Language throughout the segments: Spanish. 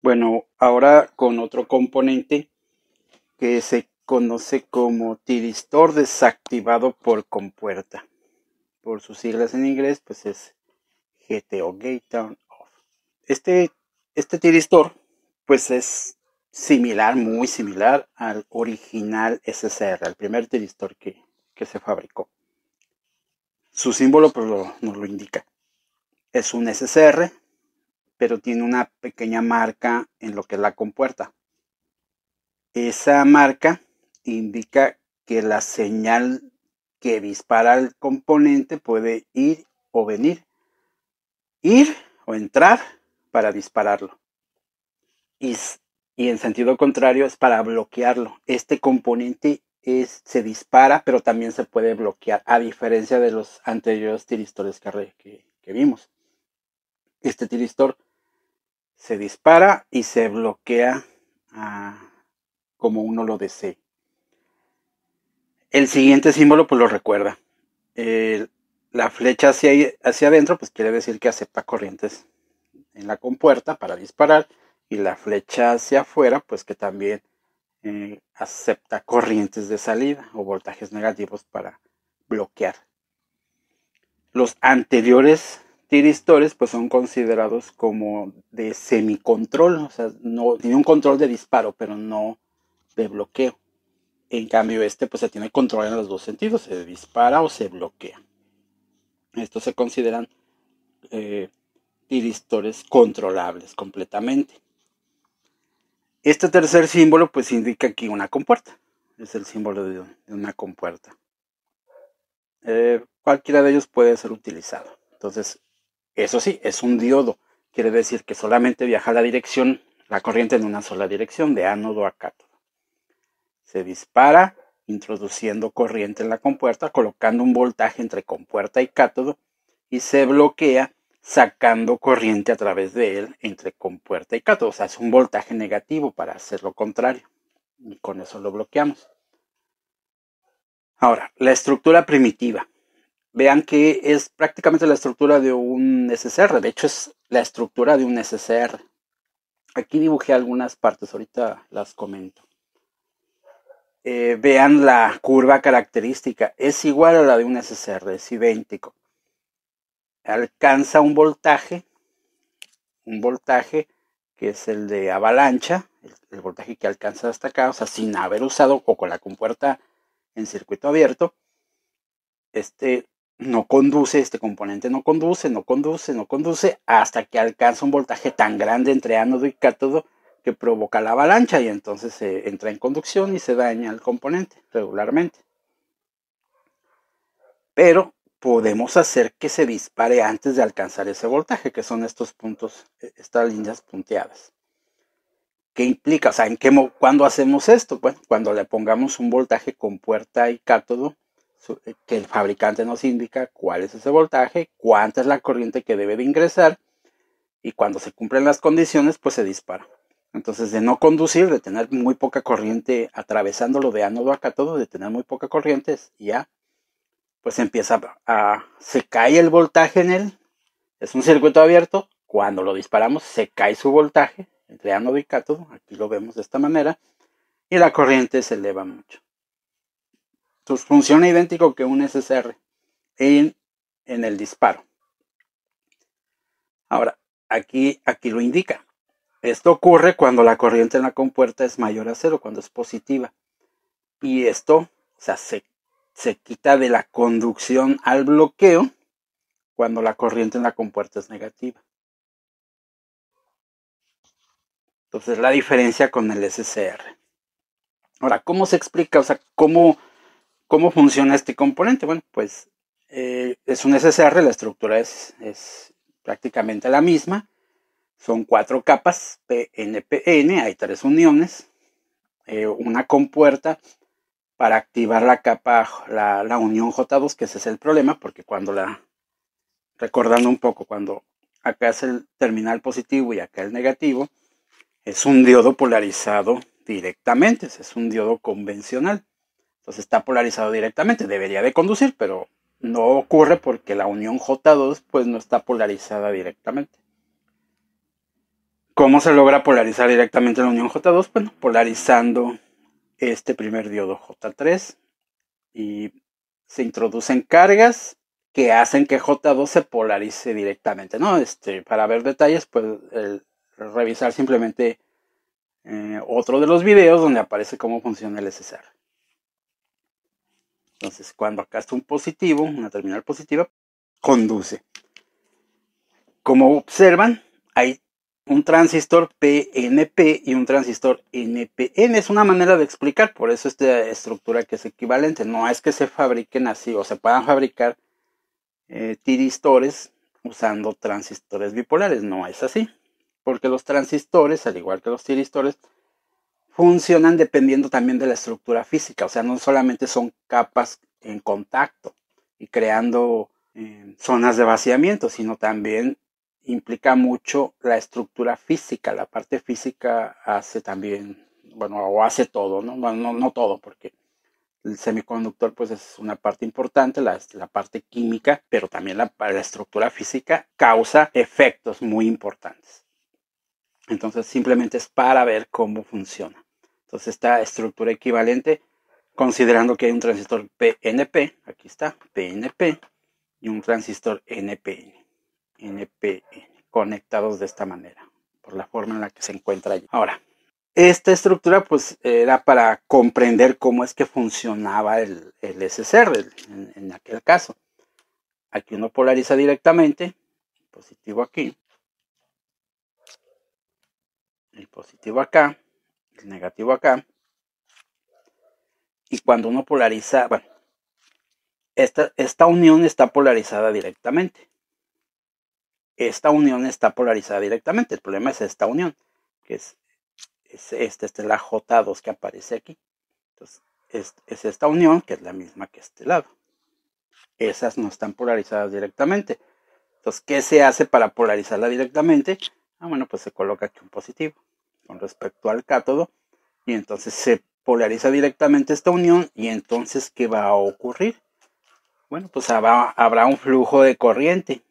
Bueno, ahora con otro componente que se conoce como tiristor desactivado por compuerta. Por sus siglas en inglés, pues es GT o Gate Turn Off. Este, este tiristor, pues es similar, muy similar al original SSR, al primer tiristor que se fabricó. Su símbolo pues nos lo indica. Es un SSR, pero tiene una pequeña marca en lo que es la compuerta. Esa marca indica que la señal que dispara el componente puede ir o venir, ir o entrar para dispararlo. Y, y en sentido contrario es para bloquearlo. Este componente se dispara, pero también se puede bloquear, a diferencia de los anteriores tiristores que vimos. Este tiristor se dispara y se bloquea como uno lo desee. El siguiente símbolo pues lo recuerda. La flecha hacia adentro pues quiere decir que acepta corrientes en la compuerta para disparar, y la flecha hacia afuera pues que también acepta corrientes de salida o voltajes negativos para bloquear. Los anteriores tiristores pues son considerados como de semicontrol, o sea, no tiene un control de disparo, pero no de bloqueo. En cambio este pues se tiene control en los dos sentidos, se dispara o se bloquea. Estos se consideran tiristores controlables completamente. Este tercer símbolo pues indica aquí una compuerta, es el símbolo de una compuerta. Cualquiera de ellos puede ser utilizado. Entonces, eso sí, es un diodo, quiere decir que solamente viaja la corriente en una sola dirección, de ánodo a cátodo. Se dispara introduciendo corriente en la compuerta, colocando un voltaje entre compuerta y cátodo, y se bloquea sacando corriente a través de él entre compuerta y cátodo. O sea, es un voltaje negativo para hacer lo contrario, y con eso lo bloqueamos. Ahora, la estructura primitiva. Vean que es prácticamente la estructura de un SSR, de hecho es la estructura de un SSR. Aquí dibujé algunas partes, ahorita las comento. Vean la curva característica, es igual a la de un SSR, es idéntico. Alcanza un voltaje que es el de avalancha, el voltaje que alcanza hasta acá, o sea, sin haber usado o con la compuerta en circuito abierto. Este componente no conduce hasta que alcanza un voltaje tan grande entre ánodo y cátodo que provoca la avalancha, y entonces se entra en conducción y se daña el componente regularmente. Pero podemos hacer que se dispare antes de alcanzar ese voltaje, que son estos puntos, estas líneas punteadas. ¿Qué implica? O sea, ¿cuándo hacemos esto? Bueno, cuando le pongamos un voltaje con puerta y cátodo, que el fabricante nos indica cuál es ese voltaje, cuánta es la corriente que debe de ingresar, y cuando se cumplen las condiciones, pues se dispara. Entonces, de no conducir, de tener muy poca corriente atravesándolo de ánodo a cátodo, de tener muy poca corriente, ya pues se cae el voltaje en él. Es un circuito abierto. Cuando lo disparamos, se cae su voltaje entre ánodo y cátodo. Aquí lo vemos de esta manera. Y la corriente se eleva mucho. Entonces funciona idéntico que un SSR en el disparo. Ahora, aquí lo indica. Esto ocurre cuando la corriente en la compuerta es mayor a cero, cuando es positiva. Y esto, o sea, se quita de la conducción al bloqueo cuando la corriente en la compuerta es negativa. Entonces, la diferencia con el SSR. Ahora, ¿cómo se explica? O sea, ¿cómo funciona este componente? Bueno, pues es un SSR, la estructura es prácticamente la misma. Son 4 capas, PN, hay 3 uniones, una compuerta para activar la capa, la unión J2, que ese es el problema, porque recordando un poco, cuando acá es el terminal positivo y acá el negativo, es un diodo polarizado directamente, es un diodo convencional. Entonces está polarizado directamente, debería de conducir, pero no ocurre porque la unión J2 pues no está polarizada directamente. ¿Cómo se logra polarizar directamente la unión J2? Bueno, polarizando este primer diodo J3 y se introducen cargas que hacen que J2 se polarice directamente, ¿no? Para ver detalles, pues revisar simplemente otro de los videos donde aparece cómo funciona el SSR. Entonces, cuando acá está un positivo, una terminal positiva, conduce. Como observan, hay un transistor PNP y un transistor NPN. Es una manera de explicar, por eso esta estructura que es equivalente. No es que se fabriquen así o se puedan fabricar tiristores usando transistores bipolares. No es así, porque los transistores, al igual que los tiristores, funcionan dependiendo también de la estructura física. O sea, no solamente son capas en contacto y creando zonas de vaciamiento, sino también implica mucho la estructura física. La parte física hace también, bueno, o hace todo, ¿no? Bueno, no todo, porque el semiconductor pues es una parte importante, la parte química, pero también la estructura física causa efectos muy importantes. Entonces simplemente es para ver cómo funciona. Entonces esta estructura equivalente, considerando que hay un transistor PNP, aquí está, PNP, y un transistor NPN, conectados de esta manera, por la forma en la que se encuentra allí. Ahora, esta estructura pues era para comprender cómo es que funcionaba el SSR en aquel caso. Aquí uno polariza directamente, positivo aquí, el positivo acá, el negativo acá. Y cuando uno polariza, bueno, esta unión está polarizada directamente. Esta unión está polarizada directamente. El problema es esta unión, que es esta es la J2 que aparece aquí. Entonces, es esta unión, que es la misma que este lado. Esas no están polarizadas directamente. Entonces, ¿qué se hace para polarizarla directamente? Bueno, pues se coloca aquí un positivo con respecto al cátodo y entonces se polariza directamente esta unión y entonces, ¿qué va a ocurrir? Bueno, pues habrá un flujo de corriente.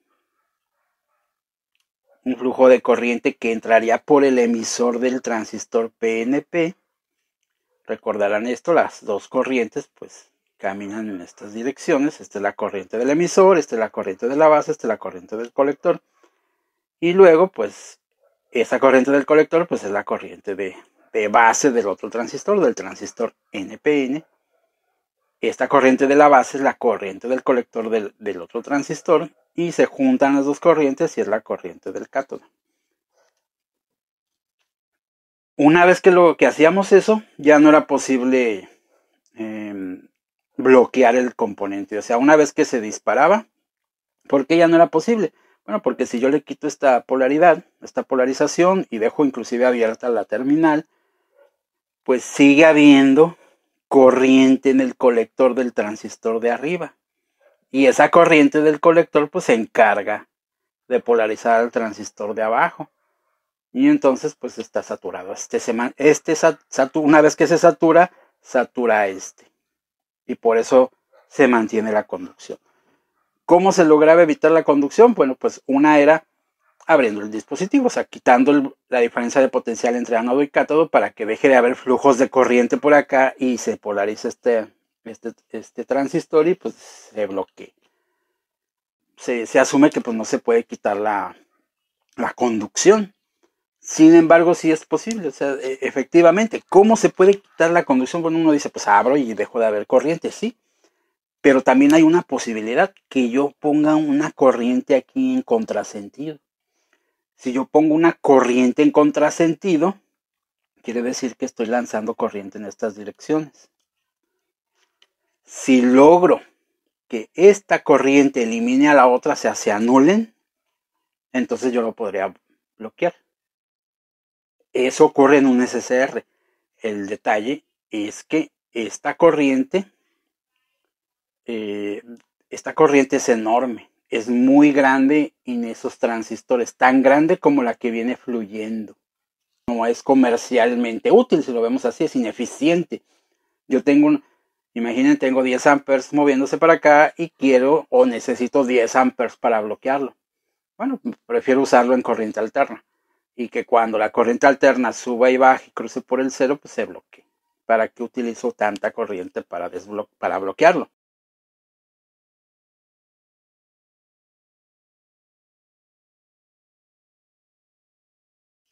Un flujo de corriente que entraría por el emisor del transistor PNP. Recordarán esto, las dos corrientes pues caminan en estas direcciones. Esta es la corriente del emisor, esta es la corriente de la base, esta es la corriente del colector. Y luego pues esa corriente del colector pues es la corriente de base del otro transistor, del transistor NPN. Esta corriente de la base es la corriente del colector del otro transistor y se juntan las dos corrientes y es la corriente del cátodo. Una vez que hacíamos eso, ya no era posible bloquear el componente. O sea, una vez que se disparaba, ¿por qué ya no era posible? Bueno, porque si yo le quito esta polaridad, esta polarización y dejo inclusive abierta la terminal, pues sigue habiendo corriente en el colector del transistor de arriba. Y esa corriente del colector pues se encarga de polarizar al transistor de abajo. Y entonces pues está saturado. Una vez que se satura, satura este. Y por eso se mantiene la conducción. ¿Cómo se lograba evitar la conducción? Bueno, pues una era abriendo el dispositivo, o sea, quitando la diferencia de potencial entre ánodo y cátodo para que deje de haber flujos de corriente por acá y se polarice este transistor y pues se bloquee. Se asume que pues no se puede quitar la conducción. Sin embargo, sí es posible, o sea, efectivamente, ¿cómo se puede quitar la conducción? Bueno, uno dice, pues abro y dejo de haber corriente, sí, pero también hay una posibilidad que yo ponga una corriente aquí en contrasentido. Si yo pongo una corriente en contrasentido, quiere decir que estoy lanzando corriente en estas direcciones. Si logro que esta corriente elimine a la otra, o sea, se anulen, entonces yo lo podría bloquear. Eso ocurre en un SSR. El detalle es que esta corriente es enorme, es muy grande en esos transistores, tan grande como la que viene fluyendo. No es comercialmente útil, si lo vemos así, es ineficiente. Yo imaginen, tengo 10 amperes moviéndose para acá y quiero o necesito 10 amperes para bloquearlo. Bueno, prefiero usarlo en corriente alterna. y que cuando la corriente alterna suba y baje y cruce por el cero, pues se bloquee. ¿Para qué utilizo tanta corriente para bloquearlo?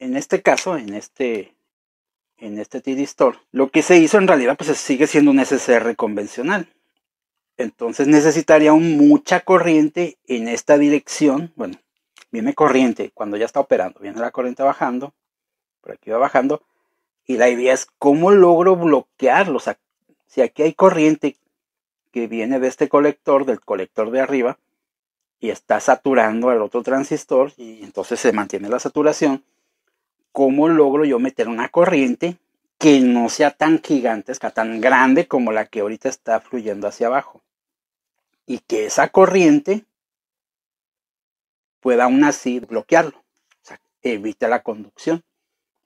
En este caso, en este tiristor, lo que se hizo en realidad pues sigue siendo un SCR convencional. Entonces necesitaría mucha corriente en esta dirección. Bueno, viene corriente cuando ya está operando, viene la corriente bajando, por aquí va bajando, y la idea es cómo logro bloquearlo. O sea, si aquí hay corriente que viene de este colector, del colector de arriba, y está saturando al otro transistor, y entonces se mantiene la saturación, ¿cómo logro yo meter una corriente que no sea tan gigantesca, tan grande como la que ahorita está fluyendo hacia abajo? Y que esa corriente pueda aún así bloquearlo, o sea, evite la conducción.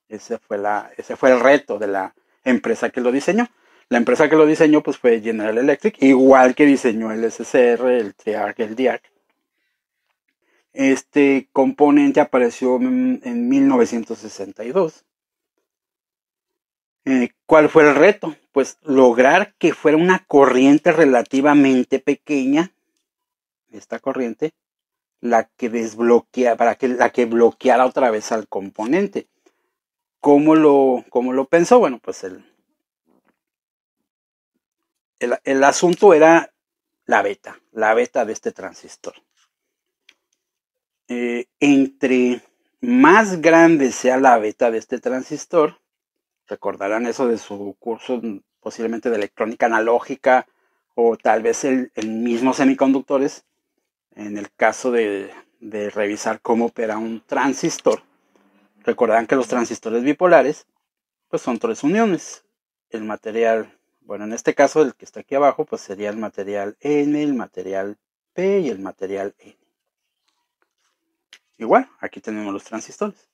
Ese fue el reto de la empresa que lo diseñó. La empresa que lo diseñó pues fue General Electric, igual que diseñó el SCR, el TRIAC, el DIAC. Este componente apareció en 1962. ¿Cuál fue el reto? Pues lograr que fuera una corriente relativamente pequeña, esta corriente, la que desbloquea, la que bloqueara otra vez al componente. ¿Cómo lo pensó? Bueno, pues el asunto era la beta de este transistor. Entre más grande sea la beta de este transistor, recordarán eso de su curso posiblemente de electrónica analógica o tal vez el mismo semiconductores, en el caso de revisar cómo opera un transistor. Recordarán que los transistores bipolares pues son tres uniones. El material, bueno, en este caso el que está aquí abajo, pues sería el material N, el material P y el material N. Igual, aquí tenemos los transistores.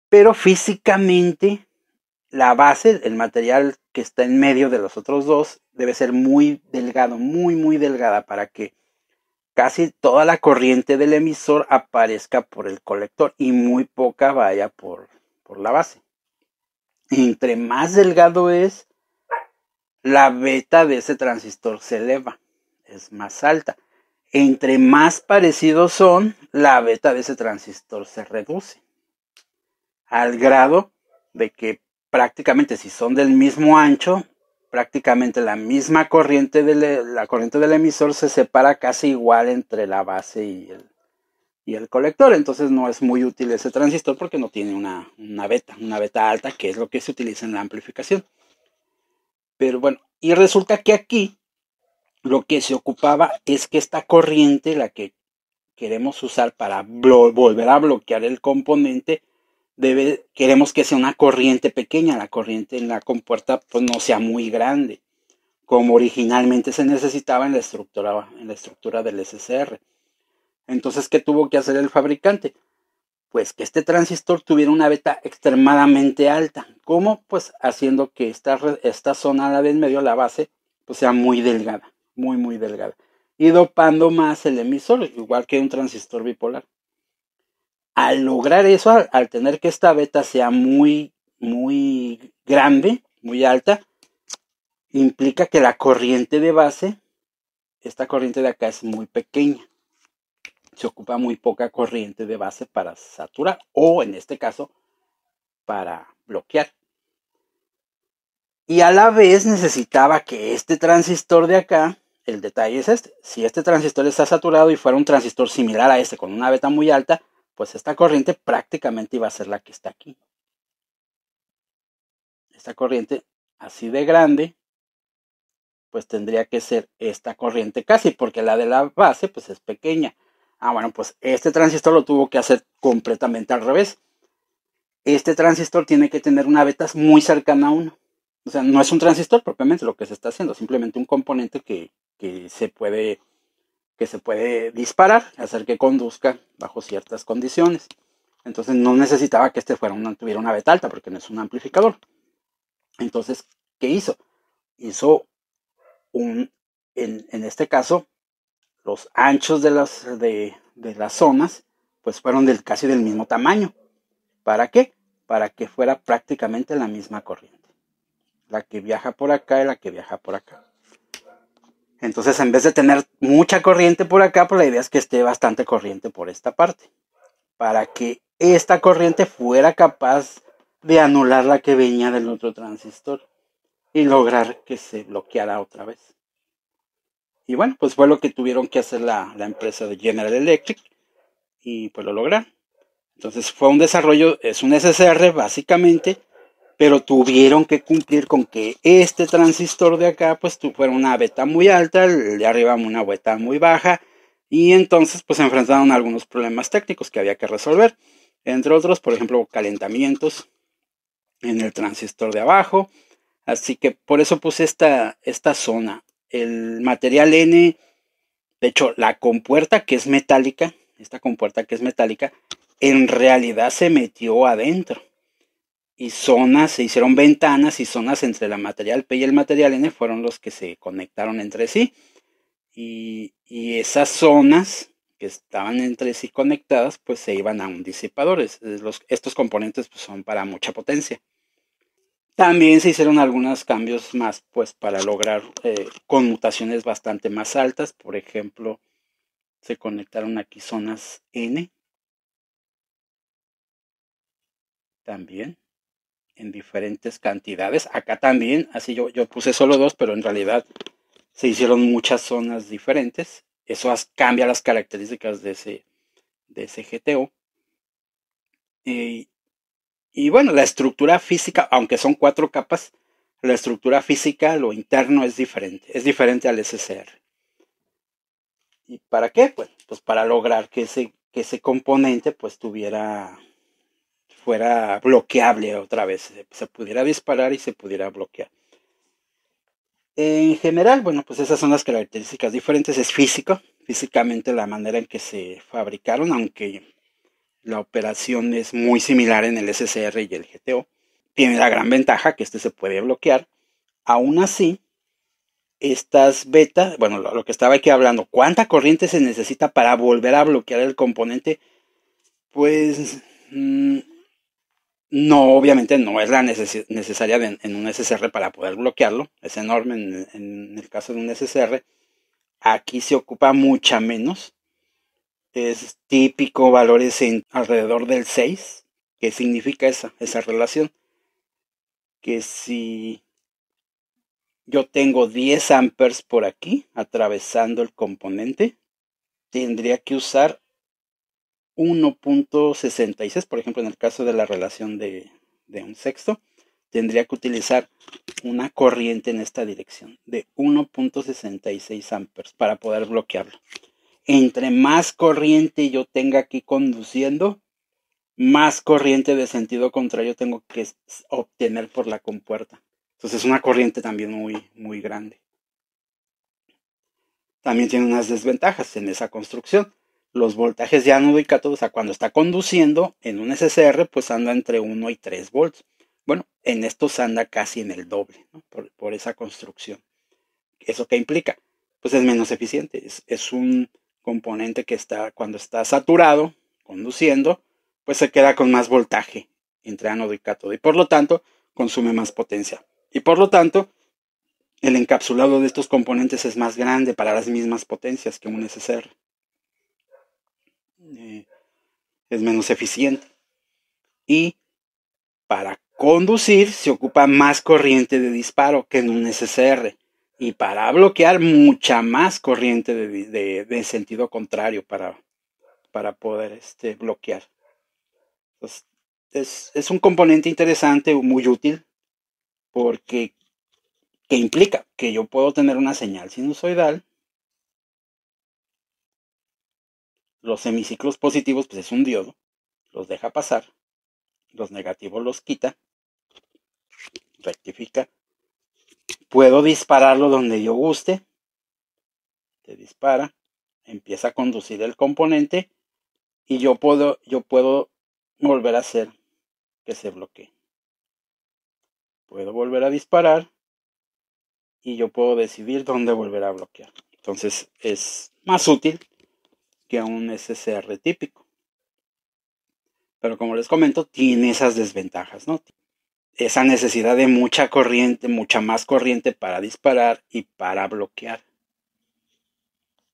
Pero físicamente, la base, el material que está en medio de los otros dos, debe ser muy delgado, muy delgada, para que casi toda la corriente del emisor aparezca por el colector y muy poca vaya por la base. Entre más delgado es, la beta de ese transistor se eleva, es más alta. Entre más parecidos son, la beta de ese transistor se reduce, al grado de que prácticamente si son del mismo ancho, prácticamente la misma corriente la corriente del emisor se separa casi igual entre la base y el colector. Entonces no es muy útil ese transistor porque no tiene una beta alta, que es lo que se utiliza en la amplificación. Pero bueno, y resulta que aquí lo que se ocupaba es que esta corriente, la que queremos usar para volver a bloquear el componente, queremos que sea una corriente pequeña. La corriente en la compuerta pues no sea muy grande, como originalmente se necesitaba en la estructura del SCR. Entonces, ¿qué tuvo que hacer el fabricante? Pues que este transistor tuviera una beta extremadamente alta. ¿Cómo? Pues haciendo que esta zona, la del medio, la base, pues sea muy delgada, muy delgada. Y dopando más el emisor, igual que un transistor bipolar. Al lograr eso, al tener que esta beta sea muy grande, muy alta, implica que la corriente de base, esta corriente de acá es muy pequeña. Se ocupa muy poca corriente de base para saturar o en este caso para bloquear. Y a la vez necesitaba que este transistor de acá, el detalle es este, si este transistor está saturado y fuera un transistor similar a este con una beta muy alta, pues esta corriente prácticamente iba a ser la que está aquí. Esta corriente así de grande, pues tendría que ser esta corriente casi, porque la de la base pues es pequeña. Bueno, pues este transistor lo tuvo que hacer completamente al revés. Este transistor tiene que tener una beta muy cercana a 1. O sea, no es un transistor propiamente lo que se está haciendo, simplemente un componente que se puede disparar, hacer que conduzca bajo ciertas condiciones. Entonces no necesitaba que este tuviera una beta alta porque no es un amplificador. Entonces, ¿qué hizo? Hizo en este caso, los anchos de las zonas pues fueron casi del mismo tamaño. ¿Para qué? Para que fuera prácticamente la misma corriente. La que viaja por acá y la que viaja por acá. Entonces, en vez de tener mucha corriente por acá, pues la idea es que esté bastante corriente por esta parte. Para que esta corriente fuera capaz de anular la que venía del otro transistor y lograr que se bloqueara otra vez. Y bueno, pues fue lo que tuvieron que hacer la empresa de General Electric y pues lo lograron. Entonces fue un desarrollo, es un SSR básicamente, pero tuvieron que cumplir con que este transistor de acá pues fuera una beta muy alta, el de arriba una beta muy baja, y entonces pues se enfrentaron a algunos problemas técnicos que había que resolver, entre otros, por ejemplo, calentamientos en el transistor de abajo. Así que por eso puse esta zona. El material N, de hecho, la compuerta que es metálica, esta compuerta que es metálica, en realidad se metió adentro. Y zonas, se hicieron ventanas y zonas entre la material P y el material N fueron los que se conectaron entre sí. Y esas zonas que estaban entre sí conectadas, pues se iban a un disipador. Estos componentes pues, son para mucha potencia. También se hicieron algunos cambios más, pues, para lograr conmutaciones bastante más altas. Por ejemplo, se conectaron aquí zonas N. También en diferentes cantidades. Acá también, así yo puse solo dos, pero en realidad se hicieron muchas zonas diferentes. Eso cambia las características de ese GTO. Y bueno, la estructura física, aunque son 4 capas, la estructura física, lo interno es diferente al SSR. ¿Y para qué? Pues para lograr que ese componente pues fuera bloqueable otra vez, se pudiera disparar y se pudiera bloquear. En general, bueno, pues esas son las características diferentes, es físicamente la manera en que se fabricaron, aunque la operación es muy similar en el SSR y el GTO. Tiene la gran ventaja que este se puede bloquear. Aún así, estas betas, bueno, lo que estaba aquí hablando, ¿cuánta corriente se necesita para volver a bloquear el componente? Pues no, obviamente no es la necesaria en un SSR para poder bloquearlo, es enorme en el caso de un SSR. Aquí se ocupa mucha menos, es típico valores alrededor del 6. ¿Qué significa esa relación? Que si yo tengo 10 amperes por aquí atravesando el componente, tendría que usar 1.66, por ejemplo, en el caso de la relación de un sexto, tendría que utilizar una corriente en esta dirección de 1.66 amperes para poder bloquearlo. Entre más corriente yo tenga aquí conduciendo, más corriente de sentido contrario tengo que obtener por la compuerta. Entonces es una corriente también muy, muy grande. También tiene unas desventajas en esa construcción. Los voltajes de ánodo y cátodo, o sea, cuando está conduciendo en un SSR, pues anda entre 1 y 3 volts. Bueno, en estos anda casi en el doble, ¿no? por esa construcción. ¿Eso qué implica? Pues es menos eficiente. Es un componente que cuando está saturado, conduciendo, pues se queda con más voltaje entre ánodo y cátodo. Y por lo tanto, consume más potencia. Y por lo tanto, el encapsulado de estos componentes es más grande para las mismas potencias que un SSR. Es menos eficiente. Y para conducir se ocupa más corriente de disparo que en un SSR. Y para bloquear mucha más corriente de sentido contrario para poder bloquear. Entonces, es un componente interesante, muy útil, porque ¿qué implica? Que yo puedo tener una señal sinusoidal. Los semiciclos positivos, pues es un diodo, los deja pasar. Los negativos los quita, rectifica. Puedo dispararlo donde yo guste. Se dispara, empieza a conducir el componente y yo puedo volver a hacer que se bloquee. Puedo volver a disparar y yo puedo decidir dónde volver a bloquear. Entonces es más útil que un SSR típico. Pero como les comento, tiene esas desventajas, ¿no? Esa necesidad de mucha corriente, mucha más corriente para disparar y para bloquear.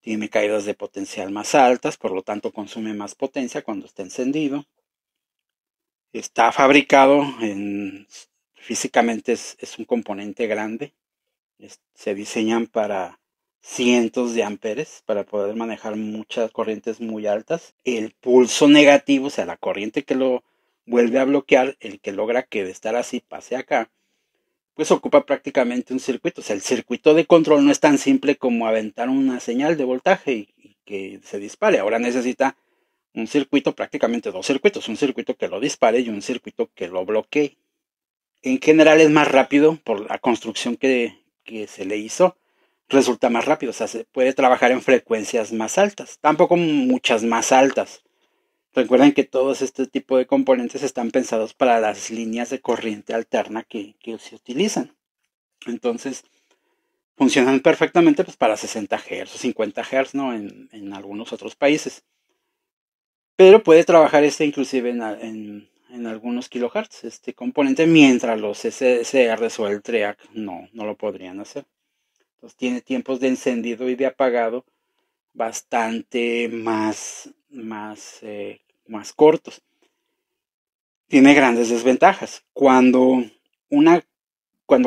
Tiene caídas de potencial más altas, por lo tanto consume más potencia cuando está encendido. Está fabricado físicamente es un componente grande. Se diseñan para cientos de amperes para poder manejar muchas corrientes muy altas. El pulso negativo, o sea, la corriente que lo vuelve a bloquear, el que logra que de estar así pase acá, pues ocupa prácticamente un circuito. O sea, el circuito de control no es tan simple como aventar una señal de voltaje y que se dispare. Ahora necesita un circuito, prácticamente dos circuitos, un circuito que lo dispare y un circuito que lo bloquee. En general es más rápido por la construcción que se le hizo, resulta más rápido, o sea, se puede trabajar en frecuencias más altas, tampoco muchas más altas. Recuerden que todos este tipo de componentes están pensados para las líneas de corriente alterna que se utilizan. Entonces, funcionan perfectamente pues, para 60 Hz o 50 Hz, ¿no? En algunos otros países. Pero puede trabajar inclusive en algunos kilohertz, este componente, mientras los SSRs o el TREAC no lo podrían hacer. Entonces tiene tiempos de encendido y de apagado bastante más cortos. Tiene grandes desventajas. Cuando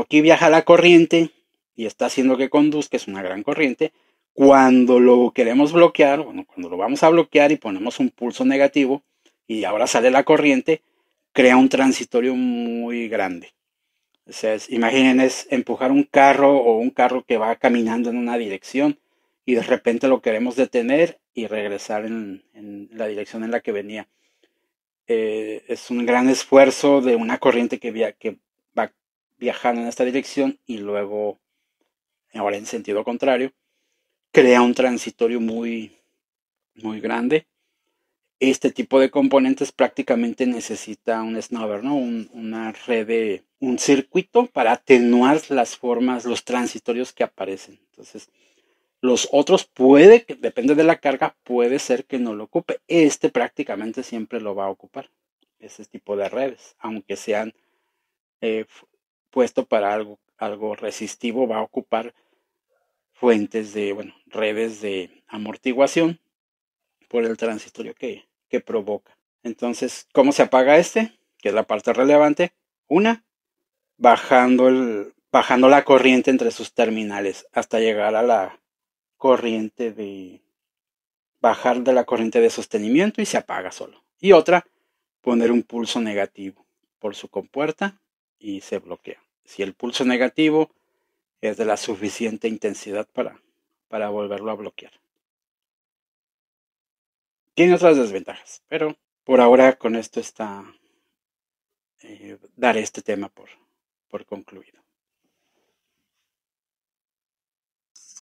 aquí viaja la corriente y está haciendo que conduzca, es una gran corriente. Cuando lo queremos bloquear, bueno, cuando lo vamos a bloquear y ponemos un pulso negativo y ahora sale la corriente, crea un transitorio muy grande. O sea, imaginen, es empujar un carro o un carro que va caminando en una dirección y de repente lo queremos detener y regresar en la dirección en la que venía. Es un gran esfuerzo de una corriente que va viajando en esta dirección y luego, ahora en sentido contrario, crea un transitorio muy grande. Este tipo de componentes prácticamente necesita un snubber, ¿no? Una red un circuito para atenuar las formas, los transitorios que aparecen. Entonces, los otros depende de la carga, puede ser que no lo ocupe. Este prácticamente siempre lo va a ocupar, ese tipo de redes, aunque sean eh, puesto para algo resistivo, va a ocupar redes de amortiguación por el transitorio que provoca. Entonces, ¿cómo se apaga este? Que es la parte relevante. Una, bajando la corriente entre sus terminales hasta llegar a la corriente bajar de la corriente de sostenimiento y se apaga solo. Y otra, poner un pulso negativo por su compuerta y se bloquea. Si el pulso negativo es de la suficiente intensidad para volverlo a bloquear. Tiene otras desventajas, pero por ahora con esto daré este tema por concluido.